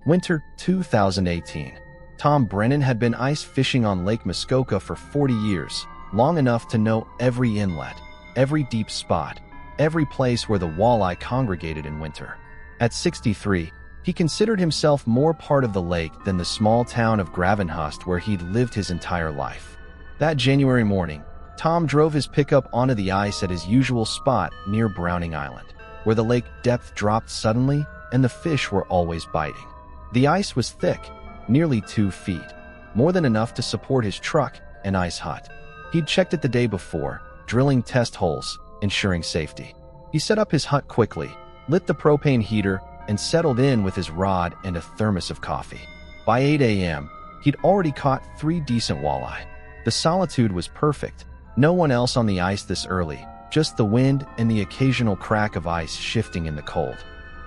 Winter 2018. Tom Brennan had been ice fishing on Lake Muskoka for 40 years, long enough to know every inlet, every deep spot, every place where the walleye congregated in winter. At 63, he considered himself more part of the lake than the small town of Gravenhurst where he'd lived his entire life. That January morning, Tom drove his pickup onto the ice at his usual spot near Browning Island, where the lake depth dropped suddenly and the fish were always biting. The ice was thick, nearly 2 feet, more than enough to support his truck and ice hut. He'd checked it the day before, drilling test holes, ensuring safety. He set up his hut quickly, lit the propane heater, and settled in with his rod and a thermos of coffee. By 8 a.m., he'd already caught 3 decent walleye. The solitude was perfect. No one else on the ice this early, just the wind and the occasional crack of ice shifting in the cold.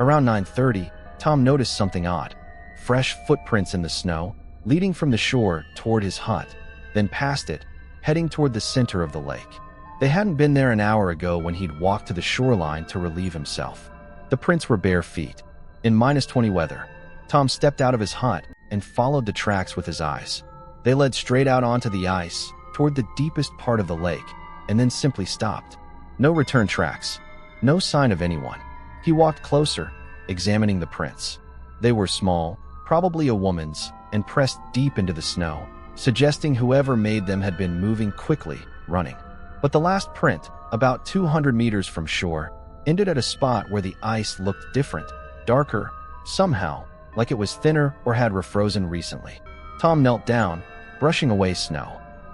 Around 9:30, Tom noticed something odd. Fresh footprints in the snow, leading from the shore toward his hut, then past it, heading toward the center of the lake. They hadn't been there an hour ago when he'd walked to the shoreline to relieve himself. The prints were bare feet. In -20 weather, Tom stepped out of his hut and followed the tracks with his eyes. They led straight out onto the ice, toward the deepest part of the lake, and then simply stopped. No return tracks, no sign of anyone. He walked closer, examining the prints. They were small, probably a woman's, and pressed deep into the snow, suggesting whoever made them had been moving quickly, running. But the last print, about 200 meters from shore, ended at a spot where the ice looked different, darker, somehow, like it was thinner or had refrozen recently. Tom knelt down, brushing away snow.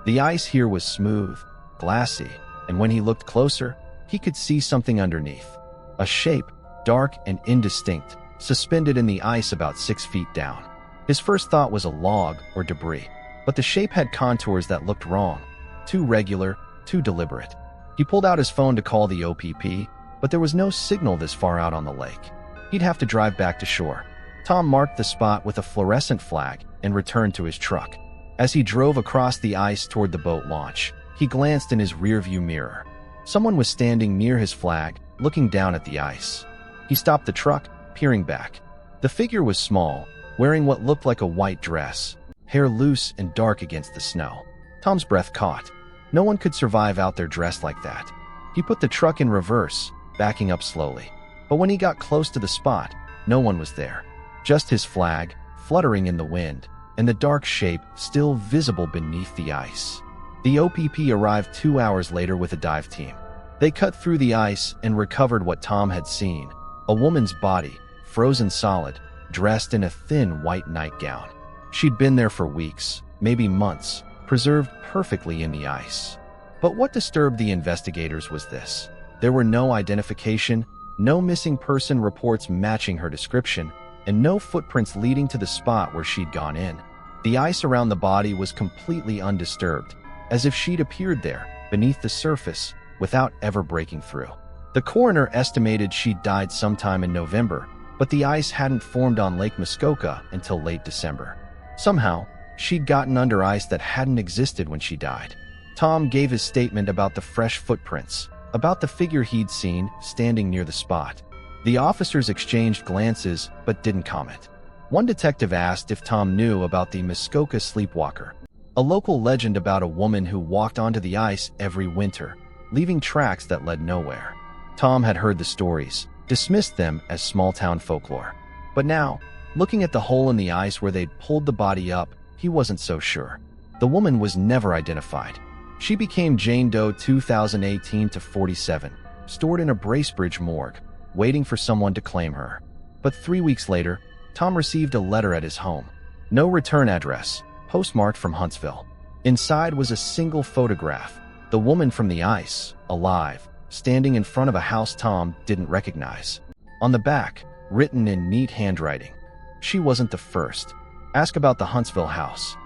The ice here was smooth, glassy, and when he looked closer, he could see something underneath. A shape, dark and indistinct, suspended in the ice about 6 feet down. His first thought was a log or debris, but the shape had contours that looked wrong, too regular, too deliberate. He pulled out his phone to call the OPP, but there was no signal this far out on the lake. He'd have to drive back to shore. Tom marked the spot with a fluorescent flag and returned to his truck. As he drove across the ice toward the boat launch, he glanced in his rearview mirror. Someone was standing near his flag, looking down at the ice. He stopped the truck, peering back. The figure was small, wearing what looked like a white dress, hair loose and dark against the snow. Tom's breath caught. No one could survive out there dressed like that. He put the truck in reverse, backing up slowly. But when he got close to the spot, no one was there. Just his flag, fluttering in the wind, and the dark shape still visible beneath the ice. The OPP arrived 2 hours later with a dive team. They cut through the ice and recovered what Tom had seen. A woman's body, frozen solid, dressed in a thin white nightgown. She'd been there for weeks, maybe months, preserved perfectly in the ice. But what disturbed the investigators was this. There were no identification, no missing person reports matching her description, and no footprints leading to the spot where she'd gone in. The ice around the body was completely undisturbed, as if she'd appeared there, beneath the surface, without ever breaking through. The coroner estimated she'd died sometime in November, but the ice hadn't formed on Lake Muskoka until late December. Somehow, she'd gotten under ice that hadn't existed when she died. Tom gave his statement about the fresh footprints, about the figure he'd seen standing near the spot. The officers exchanged glances but didn't comment. One detective asked if Tom knew about the Muskoka sleepwalker, a local legend about a woman who walked onto the ice every winter, leaving tracks that led nowhere. Tom had heard the stories, dismissed them as small-town folklore. But now, looking at the hole in the ice where they'd pulled the body up, he wasn't so sure. The woman was never identified. She became Jane Doe 2018-47, stored in a Bracebridge morgue, waiting for someone to claim her. But 3 weeks later, Tom received a letter at his home. No return address, postmarked from Huntsville. Inside was a single photograph, the woman from the ice, alive, standing in front of a house Tom didn't recognize. On the back, written in neat handwriting, "She wasn't the first. Ask about the Huntsville House."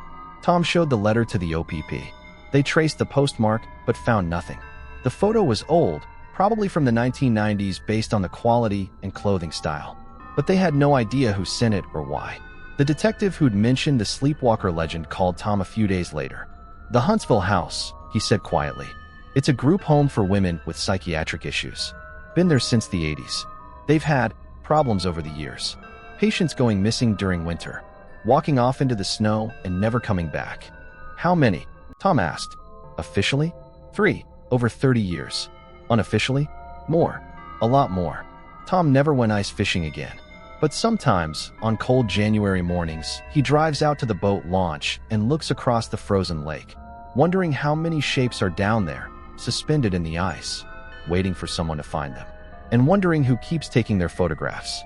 Tom showed the letter to the OPP. They traced the postmark, but found nothing. The photo was old, probably from the 1990s based on the quality and clothing style. But they had no idea who sent it or why. The detective who'd mentioned the sleepwalker legend called Tom a few days later. "The Huntsville House," he said quietly. "It's a group home for women with psychiatric issues. Been there since the 80s. They've had problems over the years. Patients going missing during winter, walking off into the snow and never coming back. How many? Tom asked. Officially? 3, over 30 years. Unofficially? More. A lot more. Tom never went ice fishing again. But sometimes, on cold January mornings, he drives out to the boat launch and looks across the frozen lake, wondering how many shapes are down there, suspended in the ice, waiting for someone to find them, and wondering who keeps taking their photographs.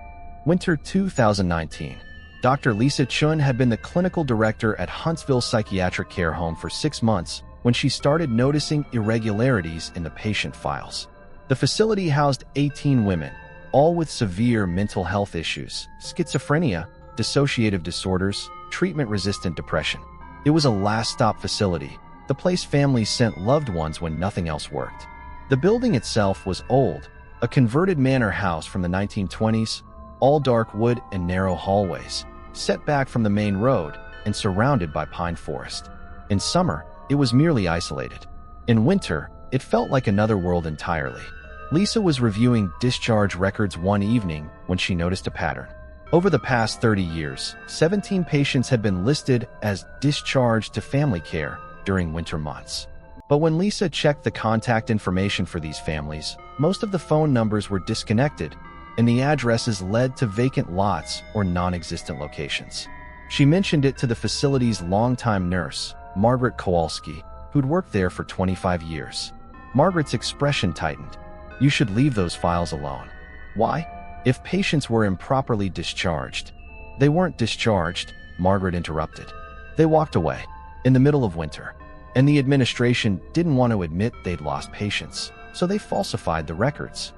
Winter 2019. Dr. Lisa Chun had been the clinical director at Huntsville Psychiatric Care Home for 6 months when she started noticing irregularities in the patient files. The facility housed 18 women, all with severe mental health issues, schizophrenia, dissociative disorders, treatment-resistant depression. It was a last-stop facility, the place families sent loved ones when nothing else worked. The building itself was old, a converted manor house from the 1920s, all dark wood and narrow hallways, set back from the main road and surrounded by pine forest. In summer, it was merely isolated. In winter, it felt like another world entirely. Lisa was reviewing discharge records one evening when she noticed a pattern. Over the past 30 years, 17 patients had been listed as discharged to family care during winter months. But when Lisa checked the contact information for these families, most of the phone numbers were disconnected, and the addresses led to vacant lots or non-existent locations. She mentioned it to the facility's longtime nurse, Margaret Kowalski, who'd worked there for 25 years. Margaret's expression tightened. You should leave those files alone. Why? If patients were improperly discharged. They weren't discharged, Margaret interrupted. They walked away, in the middle of winter, and the administration didn't want to admit they'd lost patients, so they falsified the records.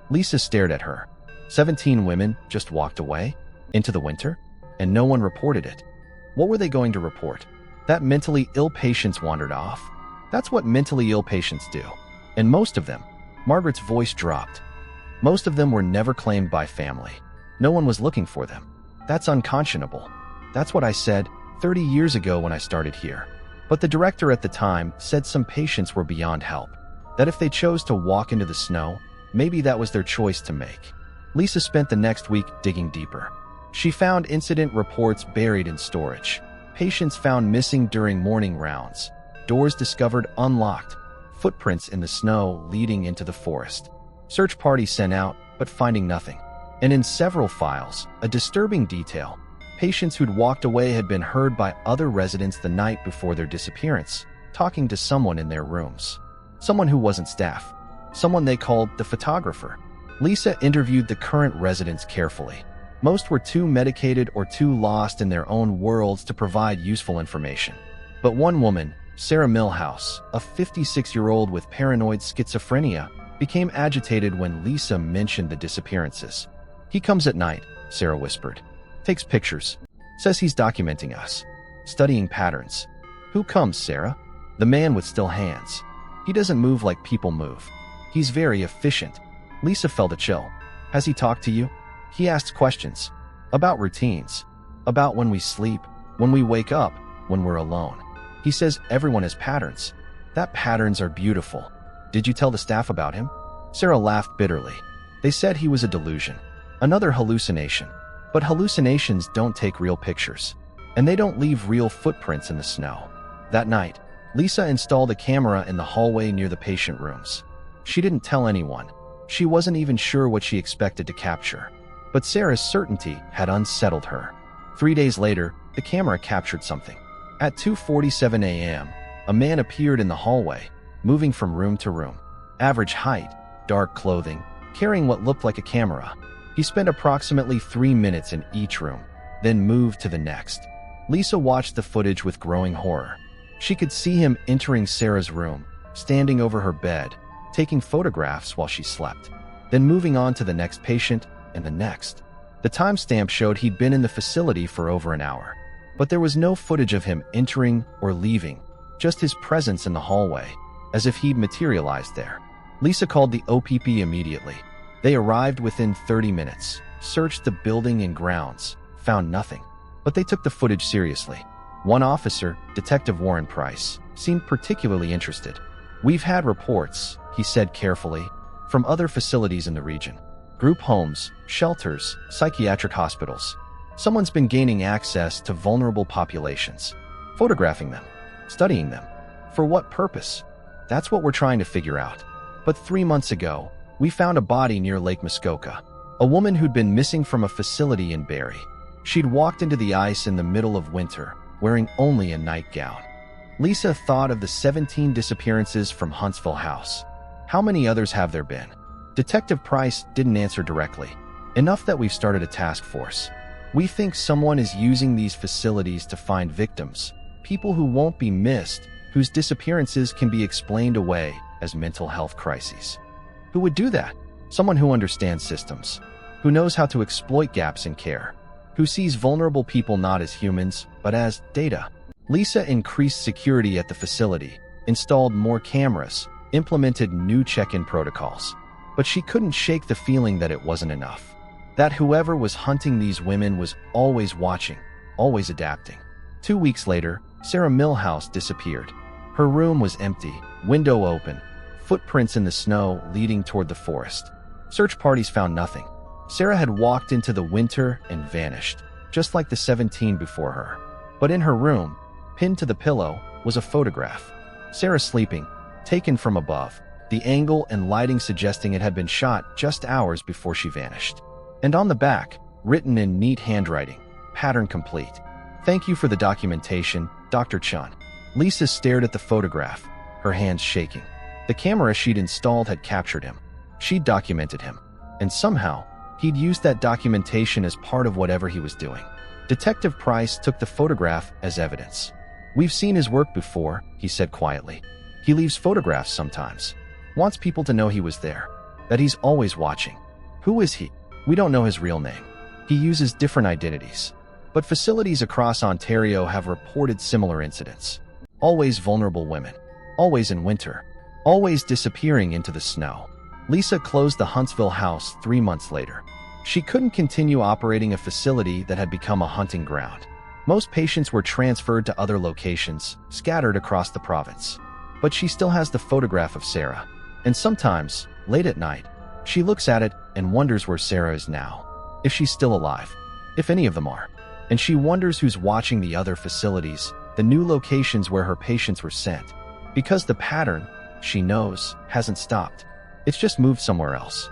Lisa stared at her. 17 women just walked away? Into the winter? And no one reported it. What were they going to report? That mentally ill patients wandered off? That's what mentally ill patients do. And most of them, Margaret's voice dropped. Most of them were never claimed by family. No one was looking for them. That's unconscionable. That's what I said 30 years ago when I started here. But the director at the time said some patients were beyond help. That if they chose to walk into the snow, maybe that was their choice to make. Lisa spent the next week digging deeper. She found incident reports buried in storage. Patients found missing during morning rounds. Doors discovered unlocked. Footprints in the snow leading into the forest. Search parties sent out, but finding nothing. And in several files, a disturbing detail. Patients who'd walked away had been heard by other residents the night before their disappearance, talking to someone in their rooms. Someone who wasn't staff. Someone they called the photographer. Lisa interviewed the current residents carefully. Most were too medicated or too lost in their own worlds to provide useful information. But one woman, Sarah Millhouse, a 56-year-old with paranoid schizophrenia, became agitated when Lisa mentioned the disappearances. He comes at night, Sarah whispered. Takes pictures. Says he's documenting us. Studying patterns. Who comes, Sarah? The man with still hands. He doesn't move like people move. He's very efficient. Lisa felt a chill. Has he talked to you? He asks questions. About routines. About when we sleep, when we wake up, when we're alone. He says everyone has patterns. That patterns are beautiful. Did you tell the staff about him? Sarah laughed bitterly. They said he was a delusion. Another hallucination. But hallucinations don't take real pictures. And they don't leave real footprints in the snow. That night, Lisa installed a camera in the hallway near the patient rooms. She didn't tell anyone. She wasn't even sure what she expected to capture. But Sarah's certainty had unsettled her. 3 days later, the camera captured something. At 2:47 a.m., a man appeared in the hallway, moving from room to room. Average height, dark clothing, carrying what looked like a camera. He spent approximately 3 minutes in each room, then moved to the next. Lisa watched the footage with growing horror. She could see him entering Sarah's room, standing over her bed, taking photographs while she slept, then moving on to the next patient and the next. The timestamp showed he'd been in the facility for over an hour. But there was no footage of him entering or leaving, just his presence in the hallway, as if he'd materialized there. Lisa called the OPP immediately. They arrived within 30 minutes, searched the building and grounds, found nothing. But they took the footage seriously. One officer, Detective Warren Price, seemed particularly interested. We've had reports, he said carefully, from other facilities in the region. Group homes, shelters, psychiatric hospitals. Someone's been gaining access to vulnerable populations, photographing them, studying them. For what purpose? That's what we're trying to figure out. But 3 months ago, we found a body near Lake Muskoka, a woman who'd been missing from a facility in Barrie. She'd walked into the ice in the middle of winter, wearing only a nightgown. Lisa thought of the 17 disappearances from Huntsville House. How many others have there been? Detective Price didn't answer directly. Enough that we've started a task force. We think someone is using these facilities to find victims, people who won't be missed, whose disappearances can be explained away as mental health crises. Who would do that? Someone who understands systems, who knows how to exploit gaps in care, who sees vulnerable people not as humans, but as data. Lisa increased security at the facility, installed more cameras, implemented new check-in protocols. But she couldn't shake the feeling that it wasn't enough. That whoever was hunting these women was always watching, always adapting. 2 weeks later, Sarah Millhouse disappeared. Her room was empty, window open, footprints in the snow leading toward the forest. Search parties found nothing. Sarah had walked into the winter and vanished, just like the 17 before her. But in her room, pinned to the pillow, was a photograph. Sarah sleeping, taken from above, the angle and lighting suggesting it had been shot just hours before she vanished. And on the back, written in neat handwriting, pattern complete. Thank you for the documentation, Dr. Chun. Lisa stared at the photograph, her hands shaking. The camera she'd installed had captured him. She'd documented him. And somehow, he'd used that documentation as part of whatever he was doing. Detective Price took the photograph as evidence. We've seen his work before, he said quietly. He leaves photographs sometimes. Wants people to know he was there, that he's always watching. Who is he? We don't know his real name. He uses different identities. But facilities across Ontario have reported similar incidents. Always vulnerable women. Always in winter. Always disappearing into the snow. Lisa closed the Huntsville House 3 months later. She couldn't continue operating a facility that had become a hunting ground. Most patients were transferred to other locations, scattered across the province. But she still has the photograph of Sarah. And sometimes, late at night, she looks at it and wonders where Sarah is now. If she's still alive. If any of them are. And she wonders who's watching the other facilities, the new locations where her patients were sent. Because the pattern, she knows, hasn't stopped. It's just moved somewhere else.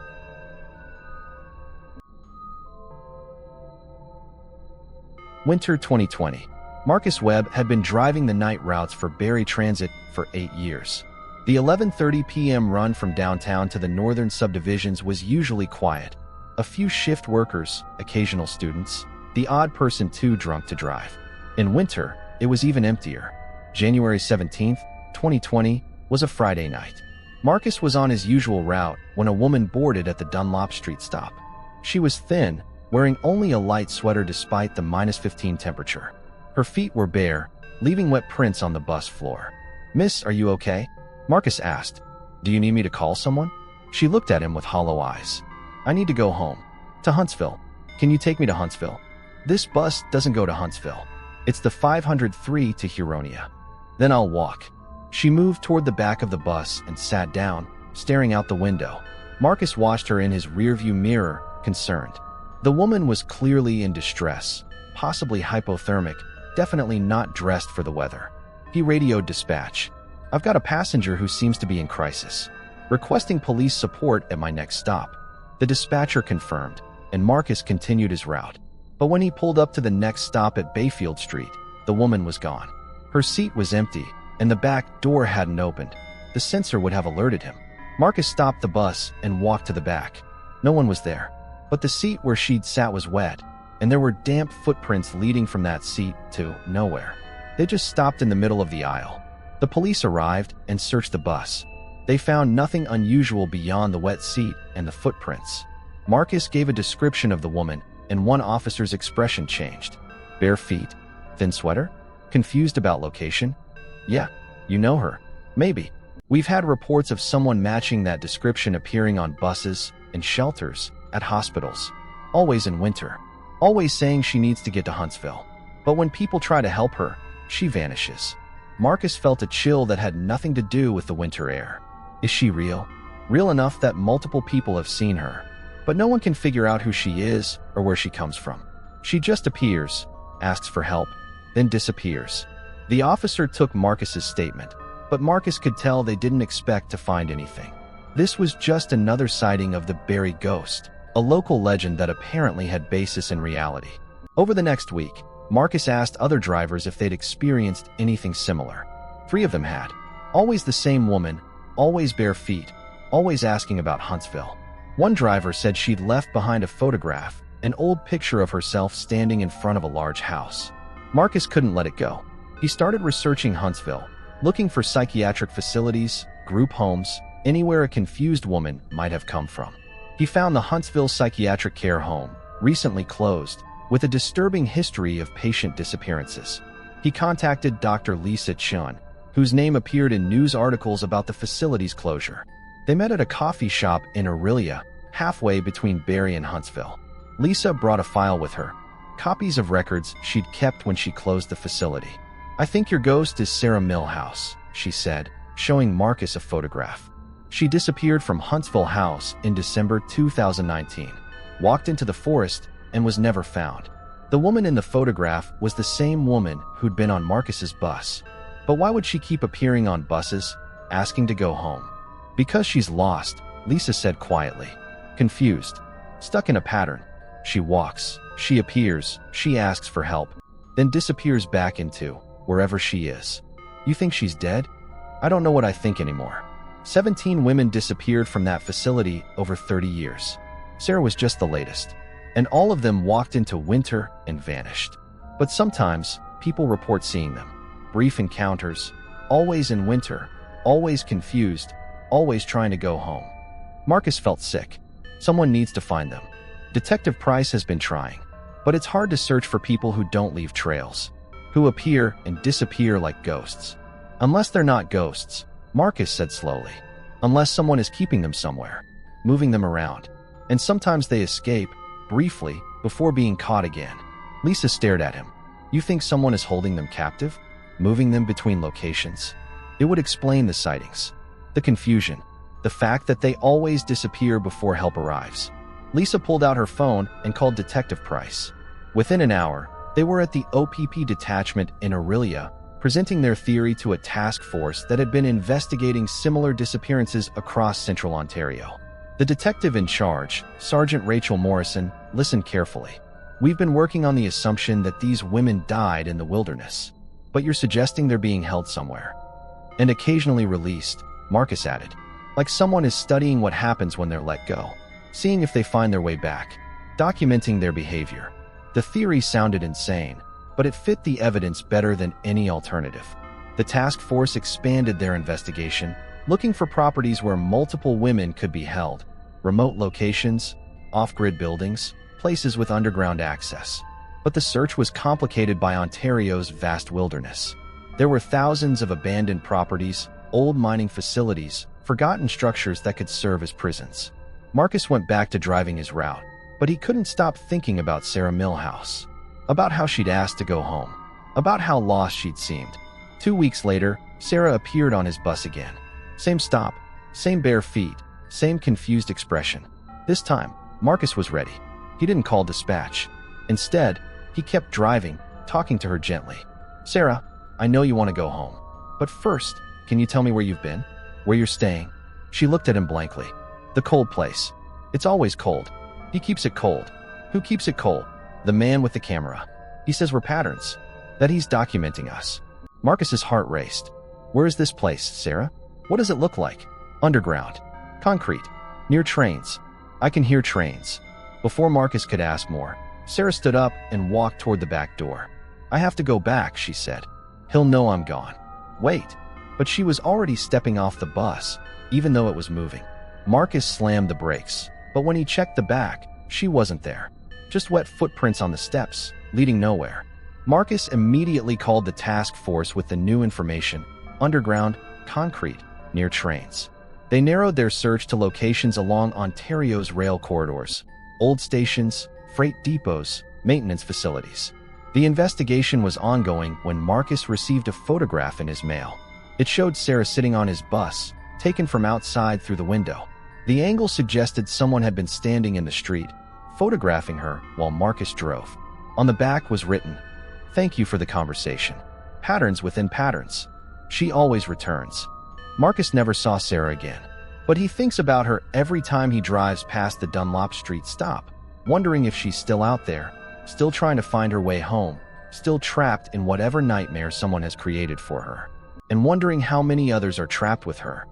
Winter 2020. Marcus Webb had been driving the night routes for Barrie Transit for 8 years. The 11:30 p.m. run from downtown to the northern subdivisions was usually quiet. A few shift workers, occasional students, the odd person too drunk to drive. In winter, it was even emptier. January 17th, 2020, was a Friday night. Marcus was on his usual route when a woman boarded at the Dunlop Street stop. She was thin, wearing only a light sweater despite the -15 temperature. Her feet were bare, leaving wet prints on the bus floor. "Miss, are you okay?" Marcus asked. "Do you need me to call someone?" She looked at him with hollow eyes. "I need to go home. To Huntsville. Can you take me to Huntsville?" "This bus doesn't go to Huntsville. It's the 503 to Huronia." "Then I'll walk." She moved toward the back of the bus and sat down, staring out the window. Marcus watched her in his rearview mirror, concerned. The woman was clearly in distress, possibly hypothermic, definitely not dressed for the weather. He radioed dispatch. "I've got a passenger who seems to be in crisis. Requesting police support at my next stop." The dispatcher confirmed, and Marcus continued his route. But when he pulled up to the next stop at Bayfield Street, the woman was gone. Her seat was empty, and the back door hadn't opened. The sensor would have alerted him. Marcus stopped the bus and walked to the back. No one was there. But the seat where she'd sat was wet, and there were damp footprints leading from that seat to nowhere. They just stopped in the middle of the aisle. The police arrived and searched the bus. They found nothing unusual beyond the wet seat and the footprints. Marcus gave a description of the woman, and one officer's expression changed. "Bare feet? Thin sweater? Confused about location?" "Yeah, you know her." "Maybe. We've had reports of someone matching that description appearing on buses, in shelters, at hospitals. Always in winter. Always saying she needs to get to Huntsville. But when people try to help her, she vanishes." Marcus felt a chill that had nothing to do with the winter air. Is she real? Real enough that multiple people have seen her, but no one can figure out who she is or where she comes from. She just appears, asks for help, then disappears. The officer took Marcus's statement, but Marcus could tell they didn't expect to find anything. This was just another sighting of the Barrie ghost, a local legend that apparently had basis in reality. Over the next week, Marcus asked other drivers if they'd experienced anything similar. 3 of them had. Always the same woman, always bare feet, always asking about Huntsville. One driver said she'd left behind a photograph, an old picture of herself standing in front of a large house. Marcus couldn't let it go. He started researching Huntsville, looking for psychiatric facilities, group homes, anywhere a confused woman might have come from. He found the Huntsville Psychiatric Care Home, recently closed, with a disturbing history of patient disappearances. He contacted Dr. Lisa Chun, whose name appeared in news articles about the facility's closure. They met at a coffee shop in Aurelia, halfway between Barrie and Huntsville. Lisa brought a file with her, copies of records she'd kept when she closed the facility. "I think your ghost is Sarah Millhouse," she said, showing Marcus a photograph. She disappeared from Huntsville House in December 2019, walked into the forest, and was never found. The woman in the photograph was the same woman who'd been on Marcus's bus. But why would she keep appearing on buses, asking to go home? "Because she's lost," Lisa said quietly. Confused, stuck in a pattern. She walks, she appears, she asks for help, then disappears back into wherever she is. "You think she's dead?" "I don't know what I think anymore." 17 women disappeared from that facility over 30 years. Sarah was just the latest. And all of them walked into winter and vanished. But sometimes, people report seeing them. Brief encounters, always in winter, always confused, always trying to go home. Marcus felt sick. Someone needs to find them. Detective Price has been trying. But it's hard to search for people who don't leave trails, who appear and disappear like ghosts. Unless they're not ghosts, Marcus said slowly. Unless someone is keeping them somewhere, moving them around. And sometimes they escape, briefly, before being caught again. Lisa stared at him. "You think someone is holding them captive? Moving them between locations?" It would explain the sightings. The confusion. The fact that they always disappear before help arrives. Lisa pulled out her phone and called Detective Price. Within an hour, they were at the OPP detachment in Aurelia, presenting their theory to a task force that had been investigating similar disappearances across central Ontario. The detective in charge, Sergeant Rachel Morrison, listened carefully. "We've been working on the assumption that these women died in the wilderness. But you're suggesting they're being held somewhere. And occasionally released," Marcus added. "Like someone is studying what happens when they're let go, seeing if they find their way back, documenting their behavior." The theory sounded insane, but it fit the evidence better than any alternative. The task force expanded their investigation, looking for properties where multiple women could be held, remote locations, off-grid buildings, places with underground access. But the search was complicated by Ontario's vast wilderness. There were thousands of abandoned properties, old mining facilities, forgotten structures that could serve as prisons. Marcus went back to driving his route, but he couldn't stop thinking about Sarah Millhouse, about how she'd asked to go home, about how lost she'd seemed. 2 weeks later, Sarah appeared on his bus again. Same stop, same bare feet, same confused expression. This time, Marcus was ready. He didn't call dispatch. Instead, he kept driving, talking to her gently. "Sarah, I know you want to go home. But first, can you tell me where you've been? Where you're staying?" She looked at him blankly. "The cold place. It's always cold. He keeps it cold." "Who keeps it cold?" "The man with the camera. He says we're patterns, that he's documenting us." Marcus's heart raced. "Where is this place, Sarah? What does it look like?" "Underground. Concrete. Near trains." "I can hear trains." Before Marcus could ask more, Sarah stood up and walked toward the back door. "I have to go back," she said. "He'll know I'm gone." "Wait." But she was already stepping off the bus, even though it was moving. Marcus slammed the brakes, but when he checked the back, she wasn't there. Just wet footprints on the steps, leading nowhere. Marcus immediately called the task force with the new information: underground, concrete, near trains. They narrowed their search to locations along Ontario's rail corridors, old stations, freight depots, maintenance facilities. The investigation was ongoing when Marcus received a photograph in his mail. It showed Sarah sitting on his bus, taken from outside through the window. The angle suggested someone had been standing in the street, photographing her while Marcus drove. On the back was written, "Thank you for the conversation. Patterns within patterns. She always returns." Marcus never saw Sarah again, but he thinks about her every time he drives past the Dunlop Street stop, wondering if she's still out there, still trying to find her way home, still trapped in whatever nightmare someone has created for her, and wondering how many others are trapped with her.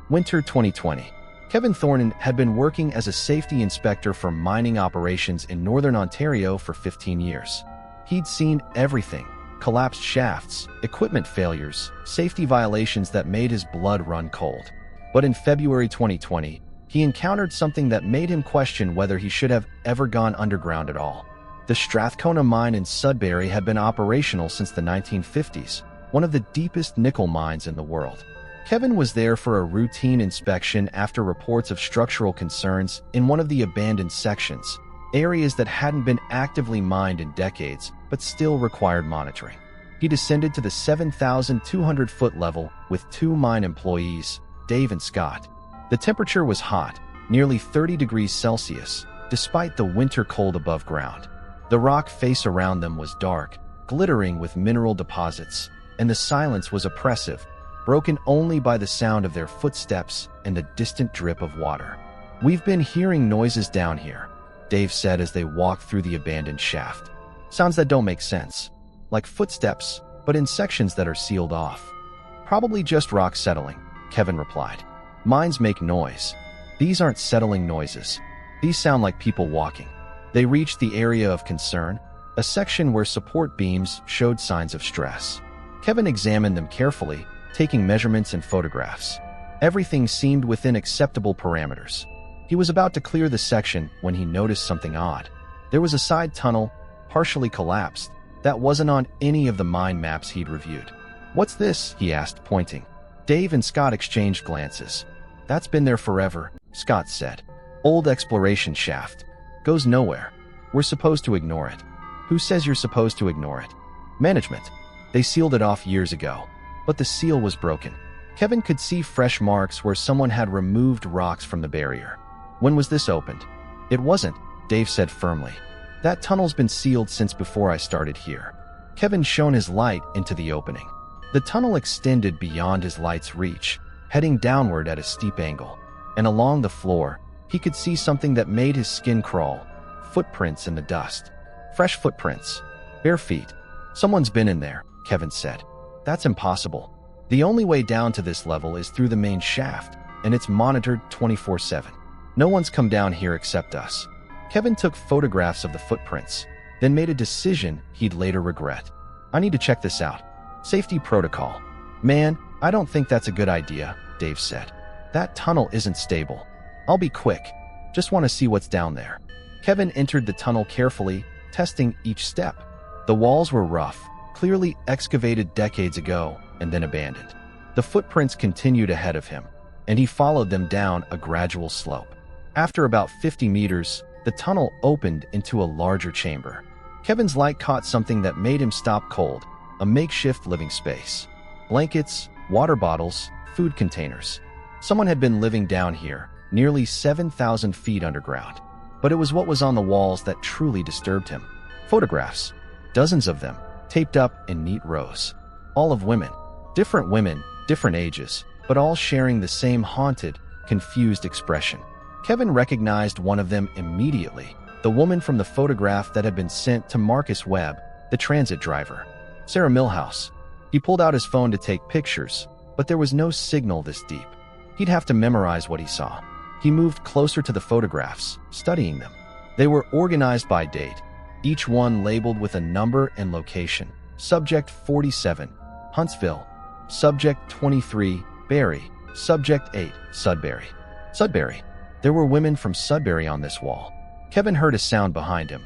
Winter 2020. Kevin Thornton had been working as a safety inspector for mining operations in northern Ontario for 15 years. He'd seen everything: collapsed shafts, equipment failures, safety violations that made his blood run cold. But in February 2020, he encountered something that made him question whether he should have ever gone underground at all. The Strathcona Mine in Sudbury had been operational since the 1950s, one of the deepest nickel mines in the world. Kevin was there for a routine inspection after reports of structural concerns in one of the abandoned sections, areas that hadn't been actively mined in decades but still required monitoring. He descended to the 7,200-foot level with two mine employees, Dave and Scott. The temperature was hot, nearly 30 degrees Celsius, despite the winter cold above ground. The rock face around them was dark, glittering with mineral deposits, and the silence was oppressive, broken only by the sound of their footsteps and the distant drip of water. "We've been hearing noises down here," Dave said as they walked through the abandoned shaft. "Sounds that don't make sense. Like footsteps, but in sections that are sealed off." "Probably just rock settling," Kevin replied. "Mines make noise. These aren't settling noises. These sound like people walking." They reached the area of concern, a section where support beams showed signs of stress. Kevin examined them carefully, taking measurements and photographs. Everything seemed within acceptable parameters. He was about to clear the section when he noticed something odd. There was a side tunnel, partially collapsed, that wasn't on any of the mine maps he'd reviewed. "What's this?" he asked, pointing. Dave and Scott exchanged glances. "That's been there forever," Scott said. "Old exploration shaft. Goes nowhere. We're supposed to ignore it." "Who says you're supposed to ignore it?" "Management. They sealed it off years ago. But the seal was broken." Kevin could see fresh marks where someone had removed rocks from the barrier. "When was this opened?" "It wasn't," Dave said firmly. "That tunnel's been sealed since before I started here." Kevin shone his light into the opening. The tunnel extended beyond his light's reach, heading downward at a steep angle. And along the floor, he could see something that made his skin crawl: footprints in the dust. Fresh footprints. Bare feet. "Someone's been in there," Kevin said. "That's impossible. The only way down to this level is through the main shaft, and it's monitored 24/7. No one's come down here except us." Kevin took photographs of the footprints, then made a decision he'd later regret. "I need to check this out. Safety protocol." "Man, I don't think that's a good idea," Dave said. "That tunnel isn't stable. I'll be quick. Just want to see what's down there." Kevin entered the tunnel carefully, testing each step. The walls were rough, clearly excavated decades ago and then abandoned. The footprints continued ahead of him, and he followed them down a gradual slope. After about 50 meters, the tunnel opened into a larger chamber. Kevin's light caught something that made him stop cold: a makeshift living space. Blankets, water bottles, food containers. Someone had been living down here, nearly 7,000 feet underground. But it was what was on the walls that truly disturbed him. Photographs. Dozens of them, taped up in neat rows. All of women, different ages, but all sharing the same haunted, confused expression. Kevin recognized one of them immediately, the woman from the photograph that had been sent to Marcus Webb, the transit driver. Sarah Millhouse. He pulled out his phone to take pictures, but there was no signal this deep. He'd have to memorize what he saw. He moved closer to the photographs, studying them. They were organized by date, each one labeled with a number and location. Subject 47, Huntsville. Subject 23, Barrie. Subject 8, Sudbury. Sudbury. There were women from Sudbury on this wall. Kevin heard a sound behind him.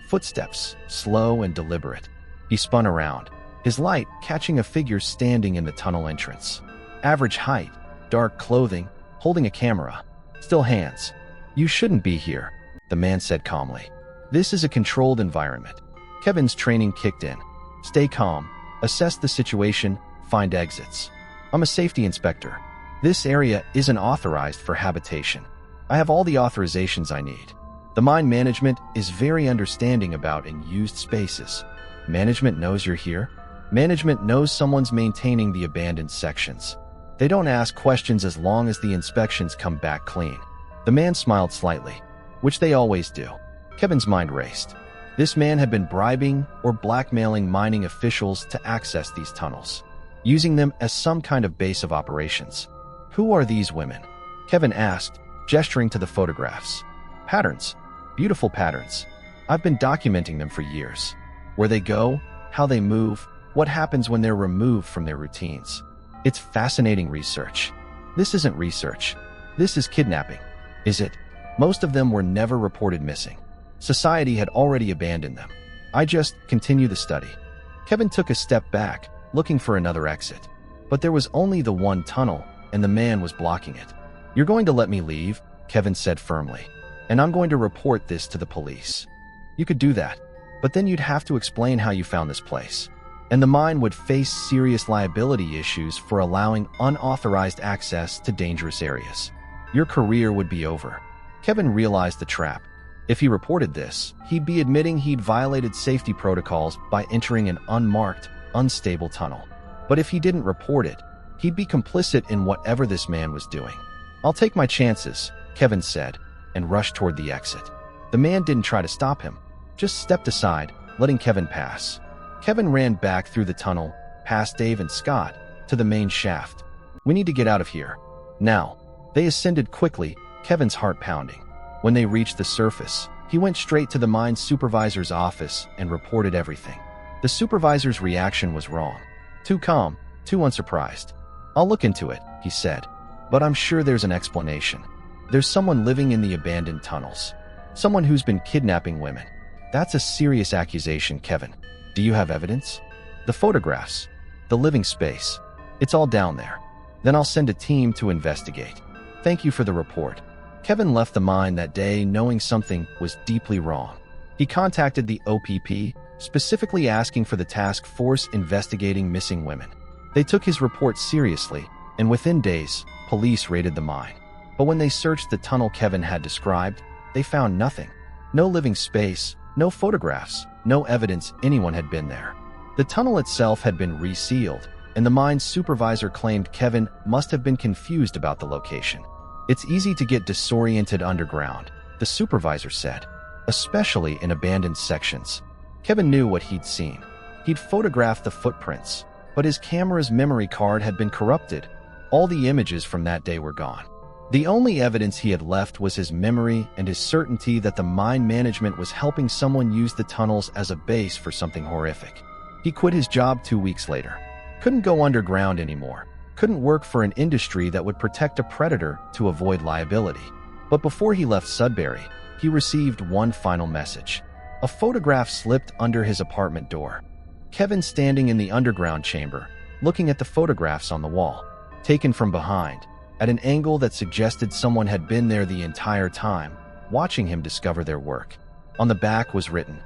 Footsteps, slow and deliberate. He spun around, his light catching a figure standing in the tunnel entrance. Average height, dark clothing, holding a camera. Still hands. "You shouldn't be here," the man said calmly. "This is a controlled environment." Kevin's training kicked in. Stay calm, assess the situation, find exits. "I'm a safety inspector. This area isn't authorized for habitation." I have all the authorizations I need. The mine management is very understanding about in used spaces. Management knows you're here. Management knows someone's maintaining the abandoned sections. They don't ask questions as long as the inspections come back clean. The man smiled slightly, which they always do. Kevin's mind raced. This man had been bribing or blackmailing mining officials to access these tunnels, using them as some kind of base of operations. Who are these women? Kevin asked, gesturing to the photographs. Patterns. Beautiful patterns. I've been documenting them for years. Where they go, how they move, what happens when they're removed from their routines. It's fascinating research. This isn't research. This is kidnapping. Is it? Most of them were never reported missing. Society had already abandoned them. I just continue the study. Kevin took a step back, looking for another exit. But there was only the one tunnel, and the man was blocking it. You're going to let me leave, Kevin said firmly. And I'm going to report this to the police. You could do that, but then you'd have to explain how you found this place. And the mine would face serious liability issues for allowing unauthorized access to dangerous areas. Your career would be over. Kevin realized the trap. If he reported this, he'd be admitting he'd violated safety protocols by entering an unmarked, unstable tunnel. But if he didn't report it, he'd be complicit in whatever this man was doing. I'll take my chances, Kevin said, and rushed toward the exit. The man didn't try to stop him, just stepped aside, letting Kevin pass. Kevin ran back through the tunnel, past Dave and Scott, to the main shaft. We need to get out of here. Now. They ascended quickly, Kevin's heart pounding. When they reached the surface, he went straight to the mine supervisor's office and reported everything. The supervisor's reaction was wrong. Too calm, too unsurprised. I'll look into it, he said. But I'm sure there's an explanation. There's someone living in the abandoned tunnels. Someone who's been kidnapping women. That's a serious accusation, Kevin. Do you have evidence? The photographs. The living space. It's all down there. Then I'll send a team to investigate. Thank you for the report. Kevin left the mine that day knowing something was deeply wrong. He contacted the OPP, specifically asking for the task force investigating missing women. They took his report seriously, and within days, police raided the mine. But when they searched the tunnel Kevin had described, they found nothing. No living space, no photographs, no evidence anyone had been there. The tunnel itself had been resealed, and the mine's supervisor claimed Kevin must have been confused about the location. It's easy to get disoriented underground, the supervisor said, especially in abandoned sections. Kevin knew what he'd seen. He'd photographed the footprints, but his camera's memory card had been corrupted. All the images from that day were gone. The only evidence he had left was his memory and his certainty that the mine management was helping someone use the tunnels as a base for something horrific. He quit his job 2 weeks later. Couldn't go underground anymore. Couldn't work for an industry that would protect a predator to avoid liability. But before he left Sudbury, he received one final message. A photograph slipped under his apartment door. Kevin standing in the underground chamber, looking at the photographs on the wall, taken from behind, at an angle that suggested someone had been there the entire time, watching him discover their work. On the back was written,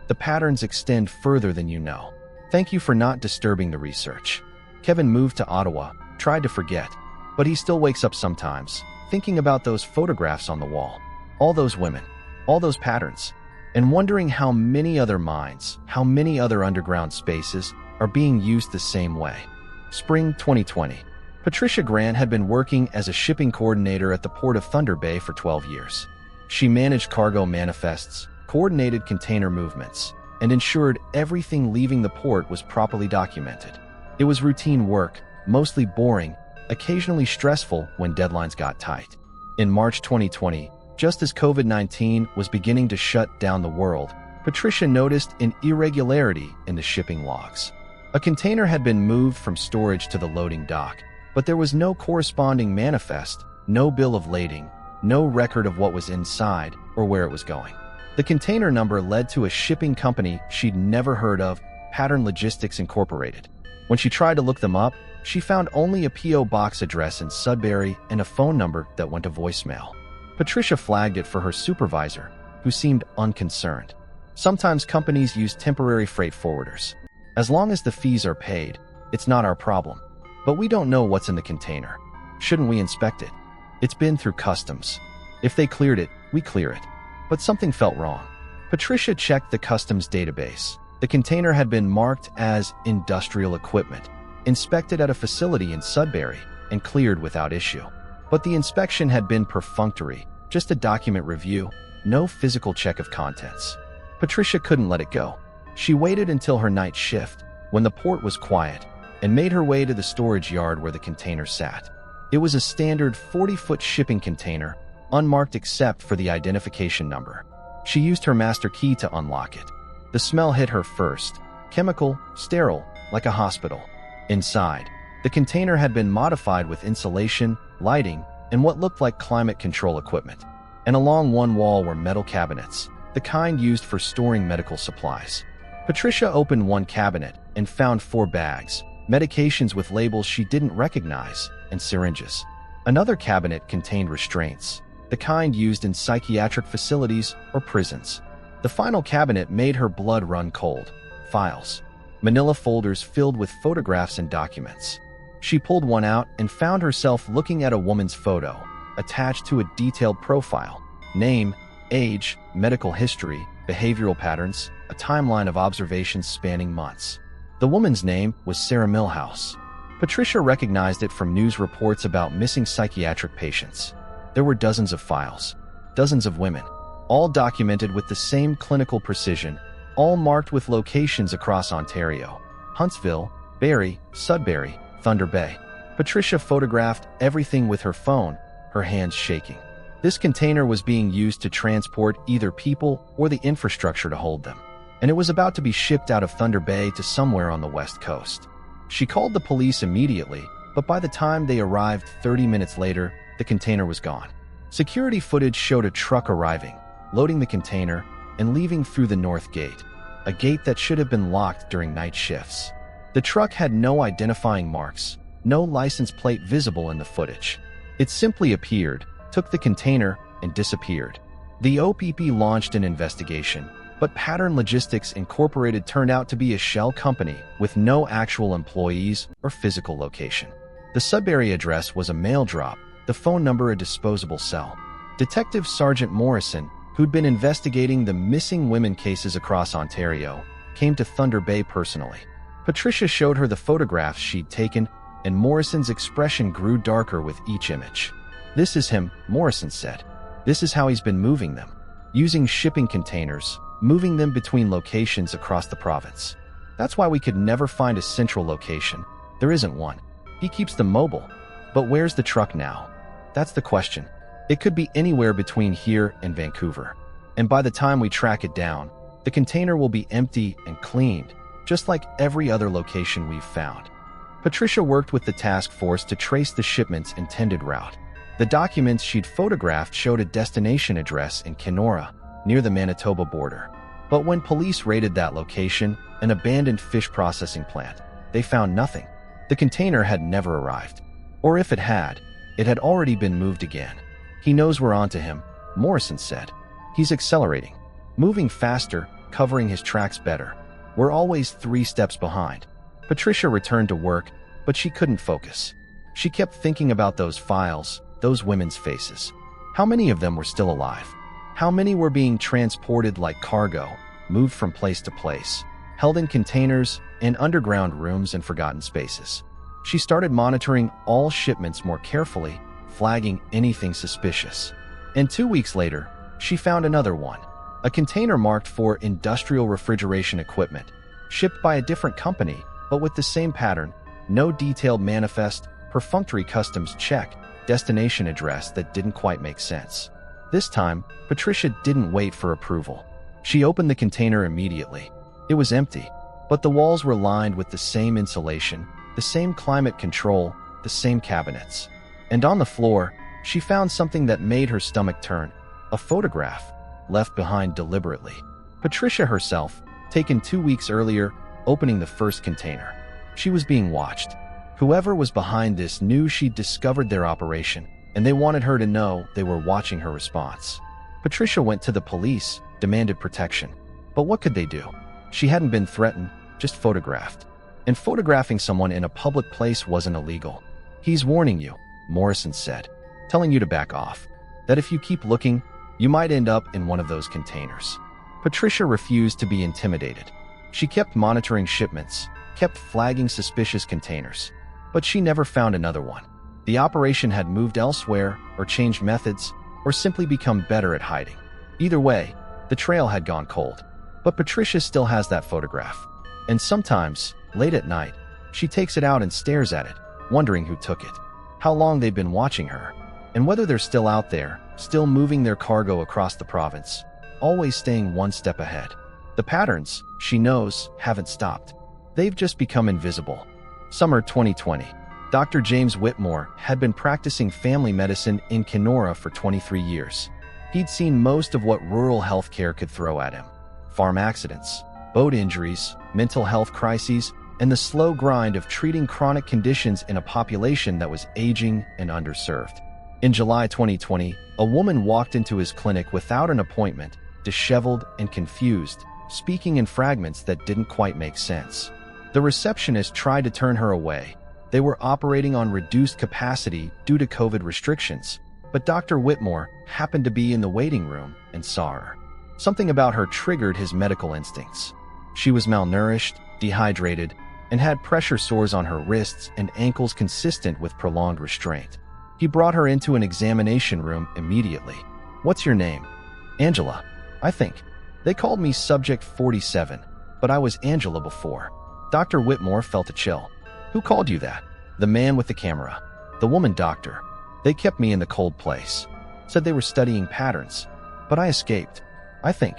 "The patterns extend further than you know. Thank you for not disturbing the research." Kevin moved to Ottawa, tried to forget, but he still wakes up sometimes, thinking about those photographs on the wall, all those women, all those patterns, and wondering how many other mines, how many other underground spaces are being used the same way. Spring 2020. Patricia Grant had been working as a shipping coordinator at the port of Thunder Bay for 12 years. She managed cargo manifests, coordinated container movements, and ensured everything leaving the port was properly documented. It was routine work, mostly boring, occasionally stressful when deadlines got tight. In March 2020, just as COVID-19 was beginning to shut down the world, Patricia noticed an irregularity in the shipping logs. A container had been moved from storage to the loading dock, but there was no corresponding manifest, no bill of lading, no record of what was inside or where it was going. The container number led to a shipping company she'd never heard of, Pattern Logistics Incorporated. When she tried to look them up, she found only a P.O. box address in Sudbury and a phone number that went to voicemail. Patricia flagged it for her supervisor, who seemed unconcerned. Sometimes companies use temporary freight forwarders. As long as the fees are paid, it's not our problem. But we don't know what's in the container. Shouldn't we inspect it? It's been through customs. If they cleared it, we clear it. But something felt wrong. Patricia checked the customs database. The container had been marked as industrial equipment, inspected at a facility in Sudbury, and cleared without issue. But the inspection had been perfunctory, just a document review, no physical check of contents. Patricia couldn't let it go. She waited until her night shift, when the port was quiet, and made her way to the storage yard where the container sat. It was a standard 40-foot shipping container, unmarked except for the identification number. She used her master key to unlock it. The smell hit her first, chemical, sterile, like a hospital. Inside, the container had been modified with insulation, lighting, and what looked like climate control equipment. And along one wall were metal cabinets, the kind used for storing medical supplies. Patricia opened one cabinet and found 4 bags, medications with labels she didn't recognize, and syringes. Another cabinet contained restraints, the kind used in psychiatric facilities or prisons. The final cabinet made her blood run cold. Files. Manila folders filled with photographs and documents. She pulled one out and found herself looking at a woman's photo, attached to a detailed profile. Name, age, medical history, behavioral patterns, a timeline of observations spanning months. The woman's name was Sarah Millhouse. Patricia recognized it from news reports about missing psychiatric patients. There were dozens of files, dozens of women, all documented with the same clinical precision, all marked with locations across Ontario: Huntsville, Barrie, Sudbury, Thunder Bay. Patricia photographed everything with her phone, her hands shaking. This container was being used to transport either people or the infrastructure to hold them, and it was about to be shipped out of Thunder Bay to somewhere on the west coast. She called the police immediately, but by the time they arrived 30 minutes later, the container was gone. Security footage showed a truck arriving, loading the container, and leaving through the north gate, a gate that should have been locked during night shifts. The truck had no identifying marks, no license plate visible in the footage. It simply appeared, took the container, and disappeared. The OPP launched an investigation, but Pattern Logistics Incorporated turned out to be a shell company with no actual employees or physical location. The Sudbury address was a mail drop, the phone number a disposable cell. Detective Sergeant Morrison, who'd been investigating the missing women cases across Ontario, came to Thunder Bay personally. Patricia showed her the photographs she'd taken, and Morrison's expression grew darker with each image. "This is him," Morrison said. "This is how he's been moving them. Using shipping containers, moving them between locations across the province. That's why we could never find a central location. There isn't one. He keeps them mobile. But where's the truck now? That's the question. It could be anywhere between here and Vancouver. And by the time we track it down, the container will be empty and cleaned, just like every other location we've found." Patricia worked with the task force to trace the shipment's intended route. The documents she'd photographed showed a destination address in Kenora, near the Manitoba border. But when police raided that location, an abandoned fish processing plant, they found nothing. The container had never arrived. Or if it had already been moved again. "He knows we're onto him," Morrison said. "He's accelerating, moving faster, covering his tracks better. We're always 3 steps behind." Patricia returned to work, but she couldn't focus. She kept thinking about those files, those women's faces. How many of them were still alive? How many were being transported like cargo, moved from place to place, held in containers, in underground rooms and forgotten spaces? She started monitoring all shipments more carefully, flagging anything suspicious. And 2 weeks later, she found another one, a container marked for industrial refrigeration equipment, shipped by a different company, but with the same pattern: no detailed manifest, perfunctory customs check, destination address that didn't quite make sense. This time, Patricia didn't wait for approval. She opened the container immediately. It was empty, but the walls were lined with the same insulation, the same climate control, the same cabinets. And on the floor, she found something that made her stomach turn: a photograph, left behind deliberately. Patricia herself, taken 2 weeks earlier, opening the first container. She was being watched. Whoever was behind this knew she'd discovered their operation, and they wanted her to know they were watching her response. Patricia went to the police, demanded protection. But what could they do? She hadn't been threatened, just photographed. And photographing someone in a public place wasn't illegal. "He's warning you," Morrison said, "telling you to back off." that if you keep looking, you might end up in one of those containers. Patricia refused to be intimidated. She kept monitoring shipments, kept flagging suspicious containers, but she never found another one. The operation had moved elsewhere, or changed methods, or simply become better at hiding. Either way, the trail had gone cold. But Patricia still has that photograph. And sometimes, late at night, she takes it out and stares at it, wondering who took it, how long they've been watching her, and whether they're still out there, still moving their cargo across the province, always staying one step ahead. The patterns, she knows, haven't stopped. They've just become invisible. Summer 2020. Dr. James Whitmore had been practicing family medicine in Kenora for 23 years. He'd seen most of what rural healthcare could throw at him. Farm accidents, boat injuries, mental health crises, and the slow grind of treating chronic conditions in a population that was aging and underserved. In July 2020, a woman walked into his clinic without an appointment, disheveled and confused, speaking in fragments that didn't quite make sense. The receptionist tried to turn her away. They were operating on reduced capacity due to COVID restrictions, but Dr. Whitmore happened to be in the waiting room and saw her. Something about her triggered his medical instincts. She was malnourished, dehydrated, and had pressure sores on her wrists and ankles consistent with prolonged restraint. He brought her into an examination room immediately. "What's your name?" "Angela, I think. They called me Subject 47, but I was Angela before." Dr. Whitmore felt a chill. "Who called you that?" "The man with the camera. The woman doctor. They kept me in the cold place. Said they were studying patterns. But I escaped. I think.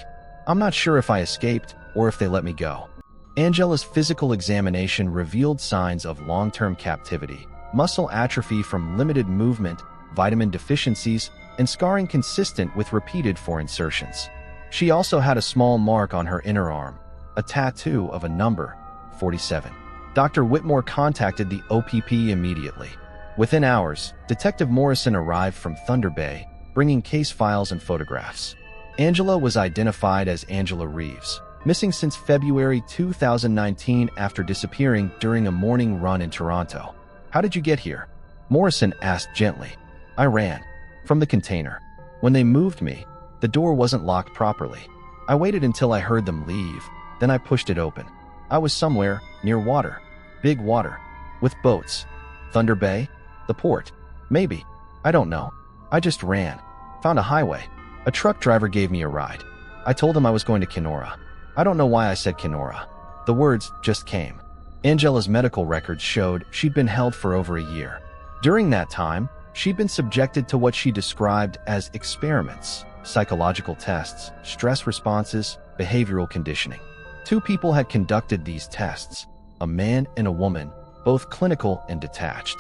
I'm not sure if I escaped or if they let me go." Angela's physical examination revealed signs of long-term captivity, muscle atrophy from limited movement, vitamin deficiencies, and scarring consistent with repeated foreign insertions. She also had a small mark on her inner arm, a tattoo of a number, 47. Dr. Whitmore contacted the OPP immediately. Within hours, Detective Morrison arrived from Thunder Bay, bringing case files and photographs. Angela was identified as Angela Reeves, missing since February 2019 after disappearing during a morning run in Toronto. "How did you get here?" Morrison asked gently. "I ran. From the container. When they moved me, the door wasn't locked properly. I waited until I heard them leave, then I pushed it open. I was somewhere near water. Big water. With boats. Thunder Bay? The port. Maybe. I don't know. I just ran. Found a highway. A truck driver gave me a ride. I told him I was going to Kenora. I don't know why I said Kenora. The words just came." Angela's medical records showed she'd been held for over a year. During that time, she'd been subjected to what she described as experiments, psychological tests, stress responses, behavioral conditioning. 2 people had conducted these tests, a man and a woman, both clinical and detached.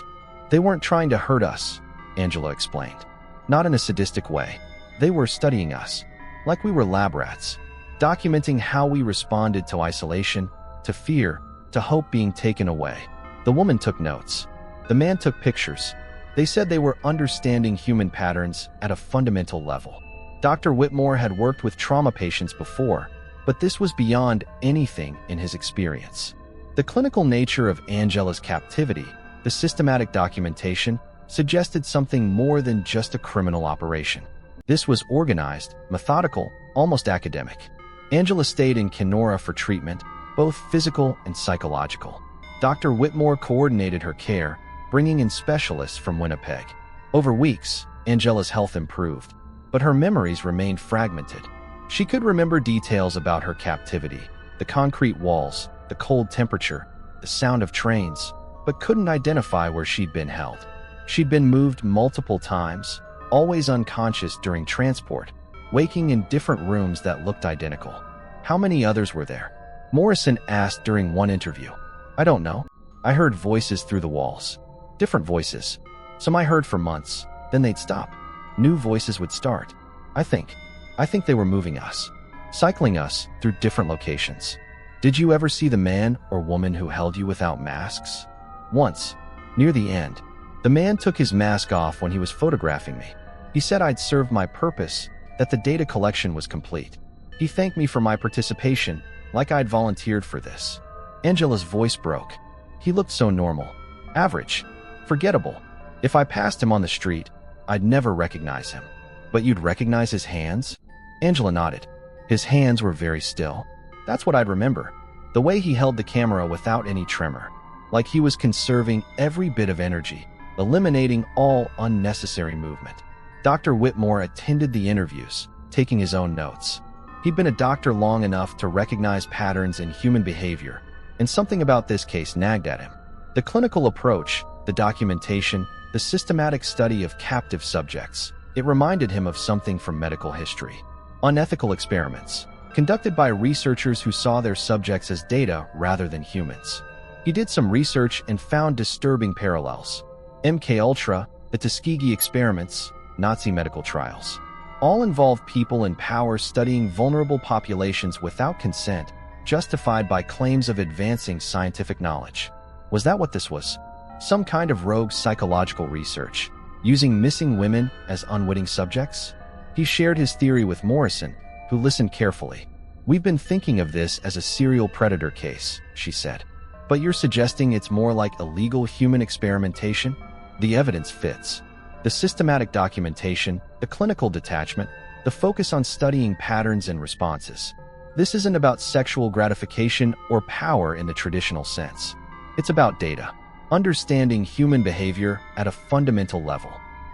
"They weren't trying to hurt us," Angela explained. "Not in a sadistic way. They were studying us, like we were lab rats, documenting how we responded to isolation, to fear, to hope being taken away." The woman took notes. The man took pictures. They said they were understanding human patterns at a fundamental level. Dr. Whitmore had worked with trauma patients before, but this was beyond anything in his experience. The clinical nature of Angela's captivity, the systematic documentation, suggested something more than just a criminal operation. This was organized, methodical, almost academic. Angela stayed in Kenora for treatment, both physical and psychological. Dr. Whitmore coordinated her care, bringing in specialists from Winnipeg. Over weeks, Angela's health improved, but her memories remained fragmented. She could remember details about her captivity, the concrete walls, the cold temperature, the sound of trains, but couldn't identify where she'd been held. She'd been moved multiple times, always unconscious during transport, waking in different rooms that looked identical. How many others were there? Morrison asked during one interview. "I don't know. I heard voices through the walls. Different voices. Some I heard for months, then they'd stop. New voices would start. I think they were moving us, cycling us through different locations." "Did you ever see the man or woman who held you without masks?" "Once. Near the end. The man took his mask off when he was photographing me. He said I'd served my purpose, that the data collection was complete. He thanked me for my participation, like I'd volunteered for this." Angela's voice broke. "He looked so normal. Average. Forgettable. If I passed him on the street, I'd never recognize him." But you'd recognize his hands? Angela nodded. His hands were very still. That's what I'd remember. The way he held the camera without any tremor. Like he was conserving every bit of energy, eliminating all unnecessary movement. Dr. Whitmore attended the interviews, taking his own notes. He'd been a doctor long enough to recognize patterns in human behavior, and something about this case nagged at him. The clinical approach, the documentation, the systematic study of captive subjects. It reminded him of something from medical history. Unethical experiments, conducted by researchers who saw their subjects as data rather than humans. He did some research and found disturbing parallels. MKUltra, the Tuskegee experiments, Nazi medical trials. All involved people in power studying vulnerable populations without consent, justified by claims of advancing scientific knowledge. Was that what this was? Some kind of rogue psychological research, using missing women as unwitting subjects? He shared his theory with Morrison, who listened carefully. We've been thinking of this as a serial predator case, she said. But you're suggesting it's more like illegal human experimentation? The evidence fits. The systematic documentation, the clinical detachment, the focus on studying patterns and responses. This isn't about sexual gratification or power in the traditional sense. It's about data, understanding human behavior at a fundamental level,